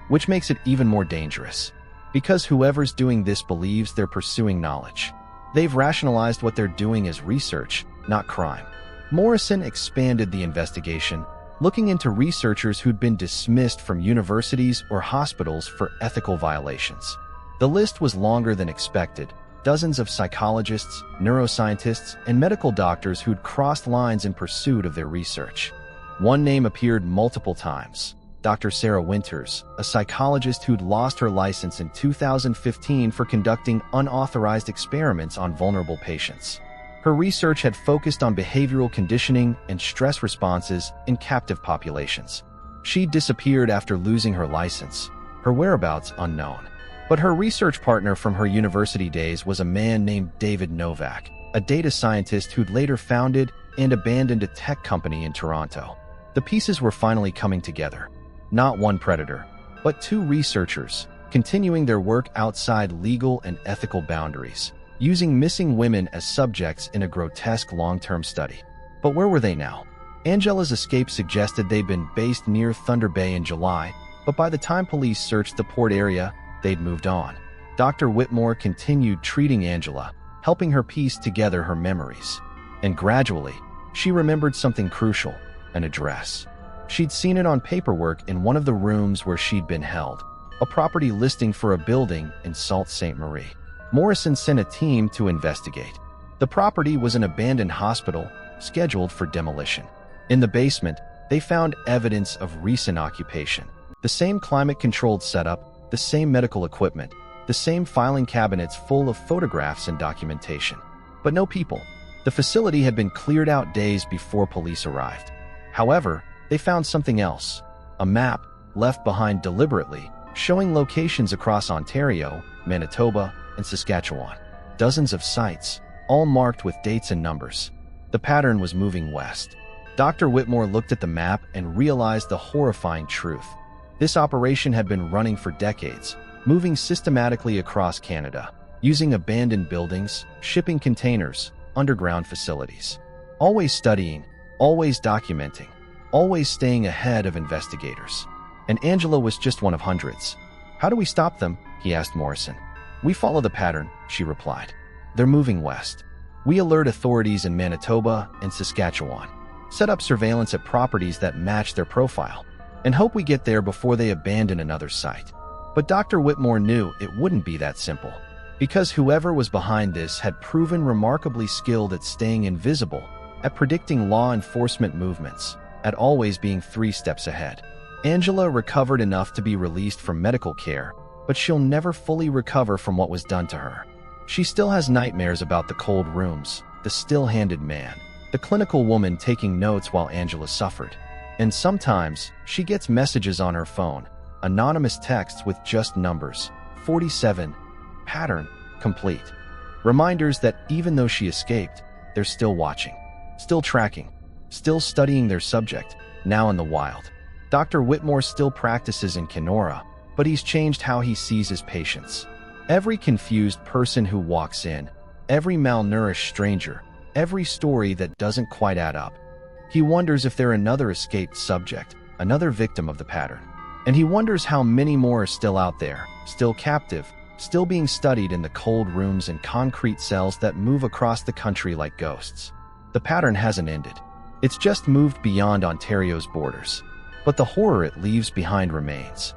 which makes it even more dangerous. Because whoever's doing this believes they're pursuing knowledge. They've rationalized what they're doing as research, not crime. Morrison expanded the investigation, looking into researchers who'd been dismissed from universities or hospitals for ethical violations. The list was longer than expected. Dozens of psychologists, neuroscientists, and medical doctors who'd crossed lines in pursuit of their research. One name appeared multiple times. Dr. Sarah Winters, a psychologist who'd lost her license in 2015 for conducting unauthorized experiments on vulnerable patients. Her research had focused on behavioral conditioning and stress responses in captive populations. She disappeared after losing her license, her whereabouts unknown. But her research partner from her university days was a man named David Novak, a data scientist who'd later founded and abandoned a tech company in Toronto. The pieces were finally coming together. Not one predator, but two researchers, continuing their work outside legal and ethical boundaries, using missing women as subjects in a grotesque long-term study. But where were they now? Angela's escape suggested they'd been based near Thunder Bay in July, but by the time police searched the port area, they'd moved on. Dr. Whitmore continued treating Angela, helping her piece together her memories. And gradually, she remembered something crucial, an address. She'd seen it on paperwork in one of the rooms where she'd been held, a property listing for a building in Sault Ste. Marie. Morrison sent a team to investigate. The property was an abandoned hospital, scheduled for demolition. In the basement, they found evidence of recent occupation. The same climate-controlled setup, the same medical equipment, the same filing cabinets full of photographs and documentation. But no people. The facility had been cleared out days before police arrived. However, they found something else. A map, left behind deliberately, showing locations across Ontario, Manitoba, and Saskatchewan. Dozens of sites, all marked with dates and numbers. The pattern was moving west. Dr. Whitmore looked at the map and realized the horrifying truth. This operation had been running for decades, moving systematically across Canada, using abandoned buildings, shipping containers, underground facilities. Always studying, always documenting, always staying ahead of investigators. And Angela was just one of hundreds. How do we stop them? He asked Morrison. We follow the pattern, she replied. They're moving west. We alert authorities in Manitoba and Saskatchewan, set up surveillance at properties that match their profile, and hope we get there before they abandon another site. But Dr. Whitmore knew it wouldn't be that simple, because whoever was behind this had proven remarkably skilled at staying invisible, at predicting law enforcement movements, at always being 3 steps ahead. Angela recovered enough to be released from medical care, but she'll never fully recover from what was done to her. She still has nightmares about the cold rooms, the still-handed man, the clinical woman taking notes while Angela suffered. And sometimes, she gets messages on her phone, anonymous texts with just numbers, 47, pattern, complete. Reminders that even though she escaped, they're still watching, still tracking, still studying their subject, now in the wild. Dr. Whitmore still practices in Kenora, but he's changed how he sees his patients. Every confused person who walks in, every malnourished stranger, every story that doesn't quite add up. He wonders if they're another escaped subject, another victim of the pattern. And he wonders how many more are still out there, still captive, still being studied in the cold rooms and concrete cells that move across the country like ghosts. The pattern hasn't ended. It's just moved beyond Ontario's borders. But the horror it leaves behind remains.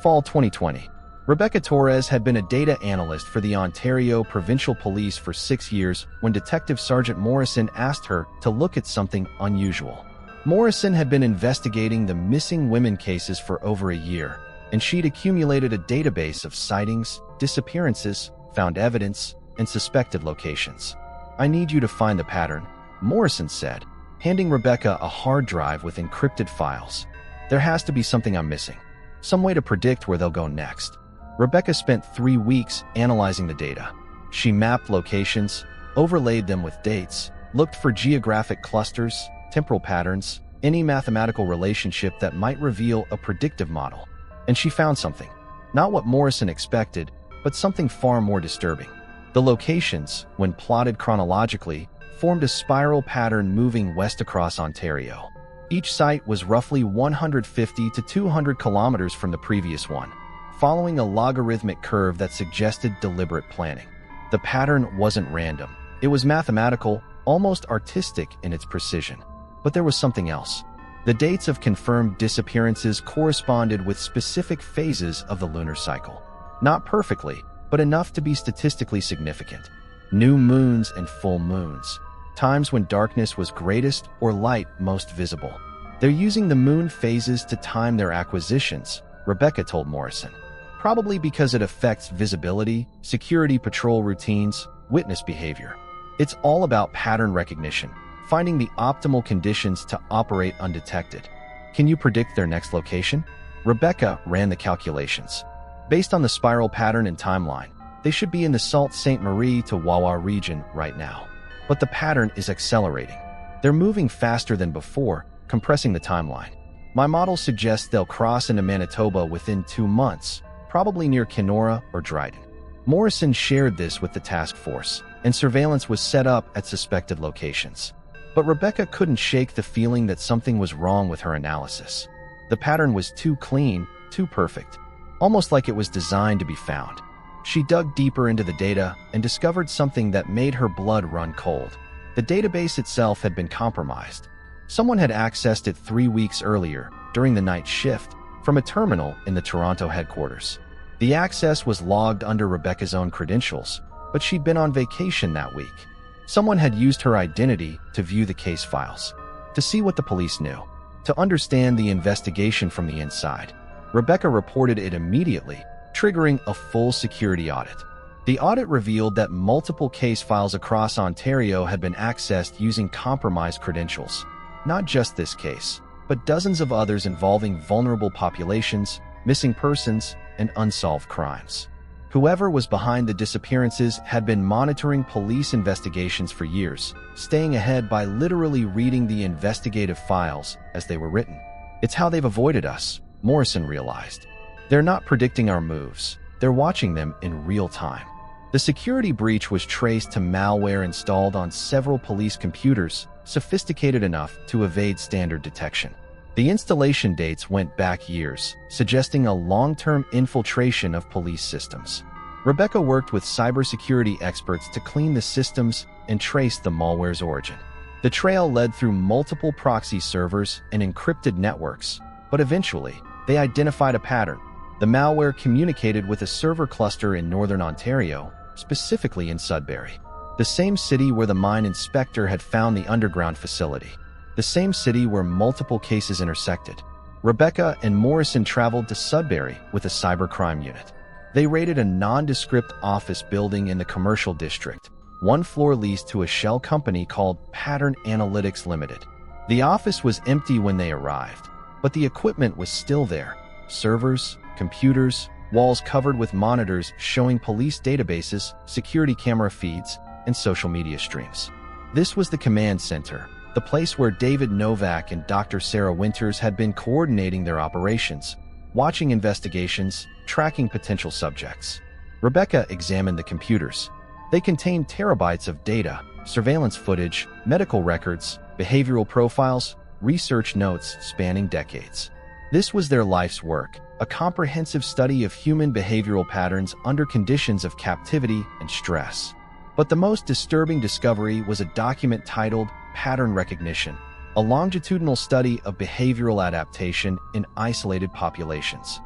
Fall 2020. Rebecca Torres had been a data analyst for the Ontario Provincial Police for 6 years when Detective Sergeant Morrison asked her to look at something unusual. Morrison had been investigating the missing women cases for over a year, and she'd accumulated a database of sightings, disappearances, found evidence, and suspected locations. "I need you to find the pattern," Morrison said, handing Rebecca a hard drive with encrypted files. "There has to be something I'm missing, some way to predict where they'll go next." Rebecca spent 3 weeks analyzing the data. She mapped locations, overlaid them with dates, looked for geographic clusters, temporal patterns, any mathematical relationship that might reveal a predictive model. And she found something. Not what Morrison expected, but something far more disturbing. The locations, when plotted chronologically, formed a spiral pattern moving west across Ontario. Each site was roughly 150 to 200 kilometers from the previous one, following a logarithmic curve that suggested deliberate planning. The pattern wasn't random. It was mathematical, almost artistic in its precision. But there was something else. The dates of confirmed disappearances corresponded with specific phases of the lunar cycle. Not perfectly, but enough to be statistically significant. New moons and full moons. Times when darkness was greatest or light most visible. "They're using the moon phases to time their acquisitions," Rebecca told Morrison. "Probably because it affects visibility, security patrol routines, witness behavior. It's all about pattern recognition, finding the optimal conditions to operate undetected." "Can you predict their next location?" Rebecca ran the calculations. Based on the spiral pattern and timeline, they should be in the Sault Ste. Marie to Wawa region right now. But the pattern is accelerating. They're moving faster than before, compressing the timeline. "My model suggests they'll cross into Manitoba within 2 months, probably near Kenora or Dryden." Morrison shared this with the task force, and surveillance was set up at suspected locations. But Rebecca couldn't shake the feeling that something was wrong with her analysis. The pattern was too clean, too perfect, almost like it was designed to be found. She dug deeper into the data and discovered something that made her blood run cold. The database itself had been compromised. Someone had accessed it 3 weeks earlier, during the night shift, from a terminal in the Toronto headquarters. The access was logged under Rebecca's own credentials, but she'd been on vacation that week. Someone had used her identity to view the case files, to see what the police knew, to understand the investigation from the inside. Rebecca reported it immediately, triggering a full security audit. The audit revealed that multiple case files across Ontario had been accessed using compromised credentials. Not just this case, but dozens of others involving vulnerable populations, missing persons, and unsolved crimes. Whoever was behind the disappearances had been monitoring police investigations for years, staying ahead by literally reading the investigative files as they were written. "It's how they've avoided us," Morrison realized. "They're not predicting our moves. They're watching them in real time." The security breach was traced to malware installed on several police computers, sophisticated enough to evade standard detection. The installation dates went back years, suggesting a long-term infiltration of police systems. Rebecca worked with cybersecurity experts to clean the systems and trace the malware's origin. The trail led through multiple proxy servers and encrypted networks, but eventually, they identified a pattern. The malware communicated with a server cluster in northern Ontario, specifically in Sudbury, the same city where the mine inspector had found the underground facility. The same city where multiple cases intersected. Rebecca and Morrison traveled to Sudbury with a cybercrime unit. They raided a nondescript office building in the commercial district, one floor leased to a shell company called Pattern Analytics Limited. The office was empty when they arrived, but the equipment was still there. Servers, computers, walls covered with monitors showing police databases, security camera feeds, and social media streams. This was the command center, the place where David Novak and Dr. Sarah Winters had been coordinating their operations. watching investigations, tracking potential subjects. Rebecca examined the computers. They contained terabytes of data, surveillance footage, medical records, behavioral profiles, research notes spanning decades. This was their life's work, a comprehensive study of human behavioral patterns under conditions of captivity and stress. But the most disturbing discovery was a document titled Pattern Recognition, a longitudinal study of behavioral adaptation in isolated populations.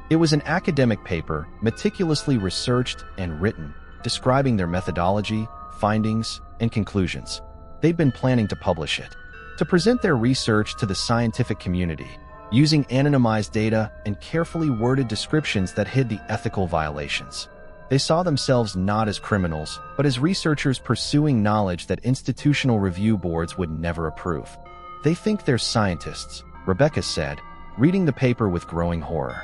It was an academic paper, meticulously researched and written, describing their methodology, findings, and conclusions. They'd been planning to publish it, to present their research to the scientific community, using anonymized data and carefully worded descriptions that hid the ethical violations. They saw themselves not as criminals, but as researchers pursuing knowledge that institutional review boards would never approve. They think they're scientists, Rebecca said, reading the paper with growing horror.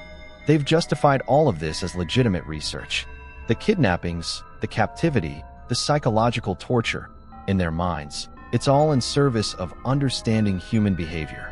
They've justified all of this as legitimate research. The kidnappings, the captivity, the psychological torture. In their minds, it's all in service of understanding human behavior.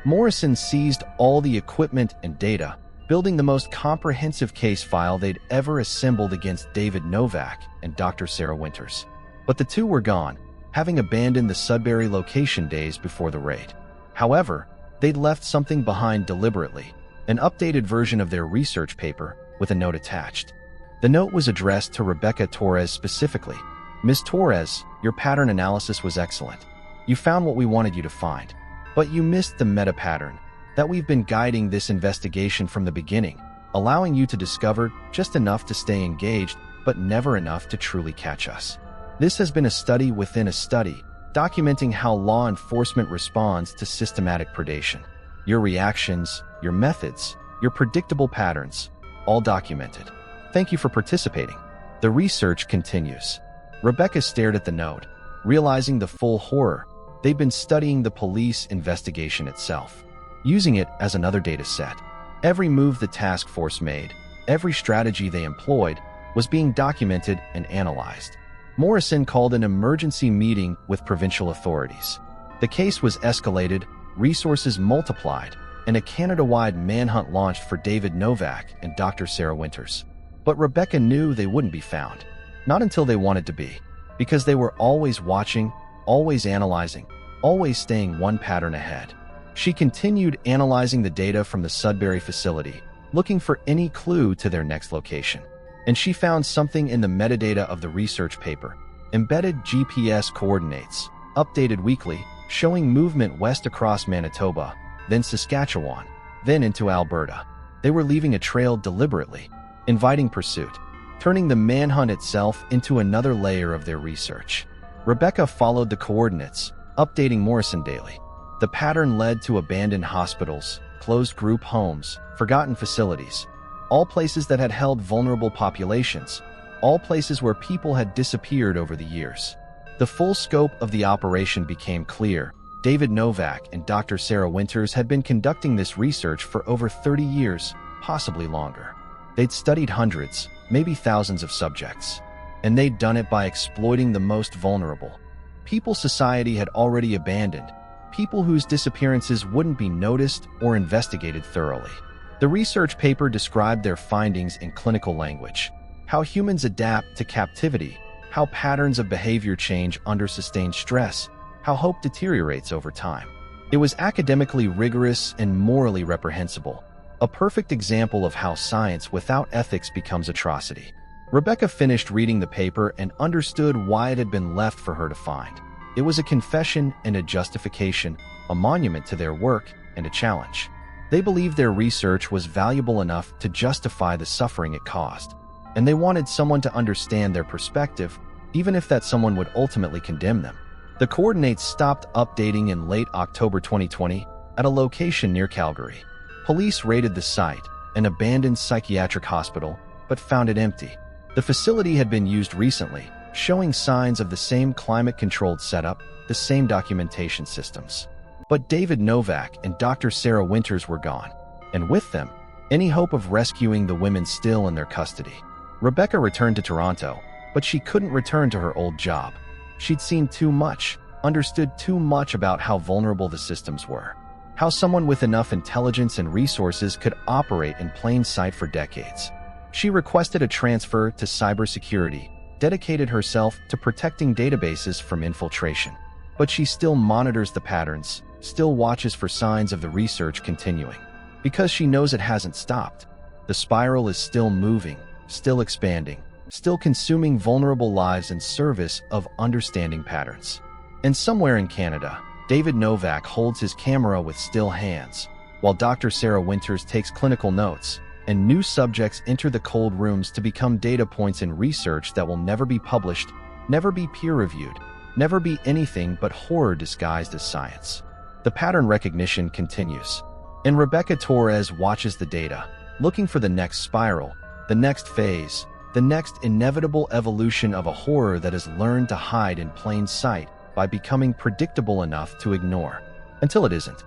Morrison seized all the equipment and data, building the most comprehensive case file they'd ever assembled against David Novak and Dr. Sarah Winters. But the two were gone, having abandoned the Sudbury location days before the raid. However, they'd left something behind deliberately, an updated version of their research paper with a note attached. The note was addressed to Rebecca Torres specifically. Ms. Torres, your pattern analysis was excellent. You found what we wanted you to find. But you missed the meta-pattern that we've been guiding this investigation from the beginning, allowing you to discover just enough to stay engaged, but never enough to truly catch us. This has been a study within a study, documenting how law enforcement responds to systematic predation. Your reactions, your methods, your predictable patterns, all documented. Thank you for participating. The research continues. Rebecca stared at the note, realizing the full horror. They'd been studying the police investigation itself, using it as another data set. Every move the task force made, every strategy they employed, was being documented and analyzed. Morrison called an emergency meeting with provincial authorities. The case was escalated, resources multiplied, and a Canada-wide manhunt launched for David Novak and Dr. Sarah Winters. But Rebecca knew they wouldn't be found. Not until they wanted to be. Because they were always watching, always analyzing, always staying one pattern ahead. She continued analyzing the data from the Sudbury facility, looking for any clue to their next location. And she found something in the metadata of the research paper, embedded GPS coordinates, updated weekly, showing movement west across Manitoba, then Saskatchewan, then into Alberta. They were leaving a trail deliberately, inviting pursuit, turning the manhunt itself into another layer of their research. Rebecca followed the coordinates, updating Morrison daily. The pattern led to abandoned hospitals, closed group homes, forgotten facilities, all places that had held vulnerable populations, all places where people had disappeared over the years. The full scope of the operation became clear. David Novak and Dr. Sarah Winters had been conducting this research for over 30 years, possibly longer. They'd studied hundreds, maybe thousands of subjects, and they'd done it by exploiting the most vulnerable. People society had already abandoned, people whose disappearances wouldn't be noticed or investigated thoroughly. The research paper described their findings in clinical language, how humans adapt to captivity, how patterns of behavior change under sustained stress, how hope deteriorates over time. It was academically rigorous and morally reprehensible, a perfect example of how science without ethics becomes atrocity. Rebecca finished reading the paper and understood why it had been left for her to find. It was a confession and a justification, a monument to their work and a challenge. They believed their research was valuable enough to justify the suffering it caused, and they wanted someone to understand their perspective, even if that someone would ultimately condemn them. The coordinates stopped updating in late October 2020 at a location near Calgary. Police raided the site, an abandoned psychiatric hospital, but found it empty. The facility had been used recently, showing signs of the same climate-controlled setup, the same documentation systems. But David Novak and Dr. Sarah Winters were gone, and with them, any hope of rescuing the women still in their custody. Rebecca returned to Toronto, but she couldn't return to her old job. She'd seen too much, understood too much about how vulnerable the systems were. How someone with enough intelligence and resources could operate in plain sight for decades. She requested a transfer to cybersecurity, dedicated herself to protecting databases from infiltration. But she still monitors the patterns, still watches for signs of the research continuing. Because she knows it hasn't stopped. The spiral is still moving, still expanding, still consuming vulnerable lives in service of understanding patterns. And somewhere in Canada, David Novak holds his camera with still hands, while Dr. Sarah Winters takes clinical notes, and new subjects enter the cold rooms to become data points in research that will never be published, never be peer-reviewed, never be anything but horror disguised as science. The pattern recognition continues, and Rebecca Torres watches the data, looking for the next spiral, the next phase, the next inevitable evolution of a horror that has learned to hide in plain sight by becoming predictable enough to ignore, until it isn't.